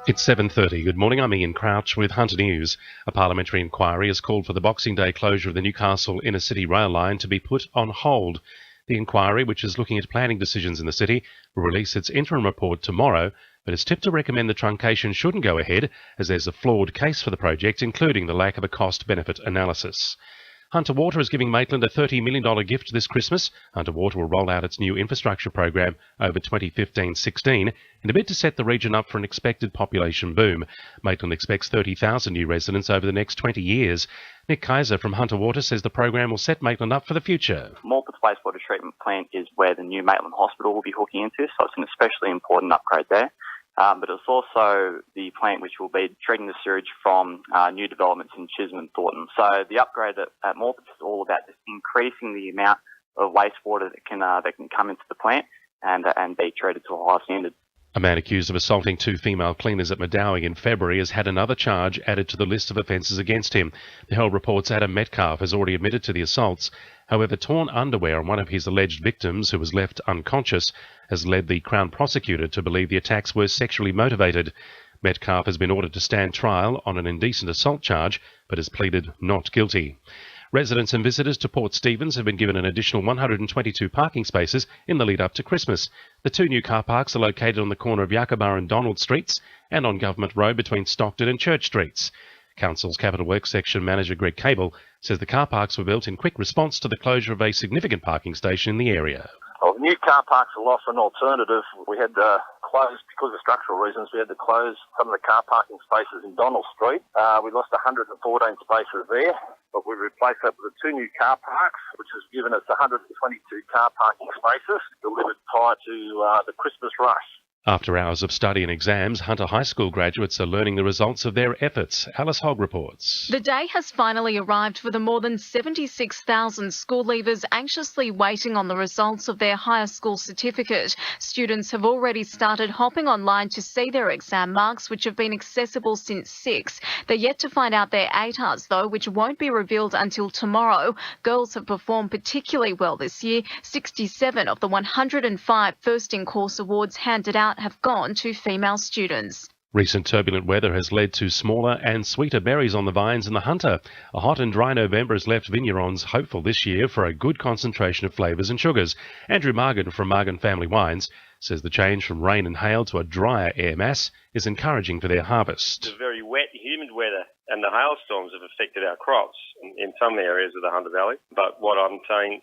It's 7:30. Good morning, I'm Ian Crouch with Hunter News. A parliamentary inquiry has called for the Boxing Day closure of the Newcastle inner city rail line to be put on hold. The inquiry, which is looking at planning decisions in the city, will release its interim report tomorrow, but is tipped to recommend the truncation shouldn't go ahead as there's a flawed case for the project, including the lack of a cost-benefit analysis. Hunter Water is giving Maitland a $30 million gift this Christmas. Hunter Water will roll out its new infrastructure program over 2015-16 in a bid to set the region up for an expected population boom. Maitland expects 30,000 new residents over the next 20 years. Nick Kaiser from Hunter Water says the program will set Maitland up for the future. Morpeth Wastewater Treatment Plant is where the new Maitland Hospital will be hooking into, so it's an especially important upgrade there. But it's also the plant which will be treating the sewage from new developments in Chisholm and Thornton. So the upgrade at Morpeth is all about just increasing the amount of wastewater that can come into the plant and be treated to a higher standard. A man accused of assaulting two female cleaners at Medowing in February has had another charge added to the list of offences against him. The Herald reports Adam Metcalf has already admitted to the assaults. However, torn underwear on one of his alleged victims, who was left unconscious, has led the Crown prosecutor to believe the attacks were sexually motivated. Metcalf has been ordered to stand trial on an indecent assault charge, but has pleaded not guilty. Residents and visitors to Port Stephens have been given an additional 122 parking spaces in the lead up to Christmas. The two new car parks are located on the corner of Yakima and Donald Streets and on Government Road between Stockton and Church Streets. Council's Capital Works Section Manager Greg Cable says the car parks were built in quick response to the closure of a significant parking station in the area. Well, the new car parks are lost an alternative. We had to close, because of structural reasons, we had to close some of the car parking spaces in Donald Street. We lost 114 spaces there, but we replaced that with the two new car parks, which has given us 122 car parking spaces delivered prior to the Christmas rush. After hours of study and exams, Hunter High School graduates are learning the results of their efforts. Alice Hogg reports. The day has finally arrived for the more than 76,000 school leavers anxiously waiting on the results of their higher school certificate. Students have already started hopping online to see their exam marks, which have been accessible since 6. They're yet to find out their ATARs, though, which won't be revealed until tomorrow. Girls have performed particularly well this year. 67 of the 105 first-in-course awards handed out have gone to female students. Recent turbulent weather has led to smaller and sweeter berries on the vines in the Hunter. A hot and dry November has left vignerons hopeful this year for a good concentration of flavours and sugars. Andrew Margan from Margan Family Wines says the change from rain and hail to a drier air mass is encouraging for their harvest. The very wet, humid weather and the hailstorms have affected our crops in some areas of the Hunter Valley. But what I'm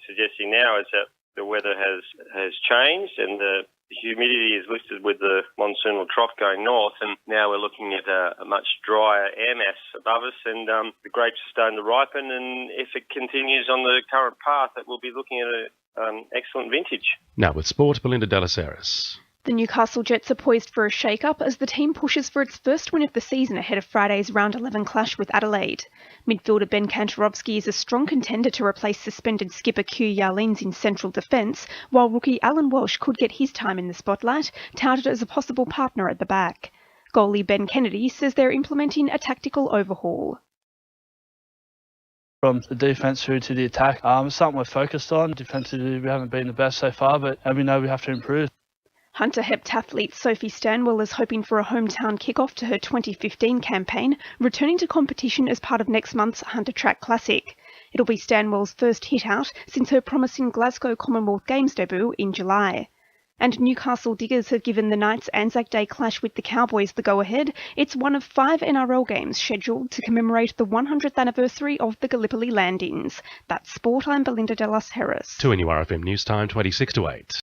suggesting now is that the weather has changed and the humidity is lifted with the monsoonal trough going north, and now we're looking at a much drier air mass above us, and the grapes are starting to ripen, and if it continues on the current path, that we'll be looking at an excellent vintage. Now with sport, Belinda Delaceres. The Newcastle Jets are poised for a shake-up as the team pushes for its first win of the season ahead of Friday's Round 11 clash with Adelaide. Midfielder Ben Kantarovski is a strong contender to replace suspended skipper Q Yarlines in central defence, while rookie Alan Walsh could get his time in the spotlight, touted as a possible partner at the back. Goalie Ben Kennedy says they're implementing a tactical overhaul. From the defence through to the attack, it's something we're focused on. Defensively, we haven't been the best so far, but we know we have to improve. Hunter heptathlete Sophie Stanwell is hoping for a hometown kick-off to her 2015 campaign, returning to competition as part of next month's Hunter Track Classic. It'll be Stanwell's first hit-out since her promising Glasgow Commonwealth Games debut in July. And Newcastle Diggers have given the Knights' Anzac Day clash with the Cowboys the go-ahead. It's one of 5 NRL games scheduled to commemorate the 100th anniversary of the Gallipoli landings. That's sport. I'm Belinda Delas Harris. 2NURFM News Time 26 to 8.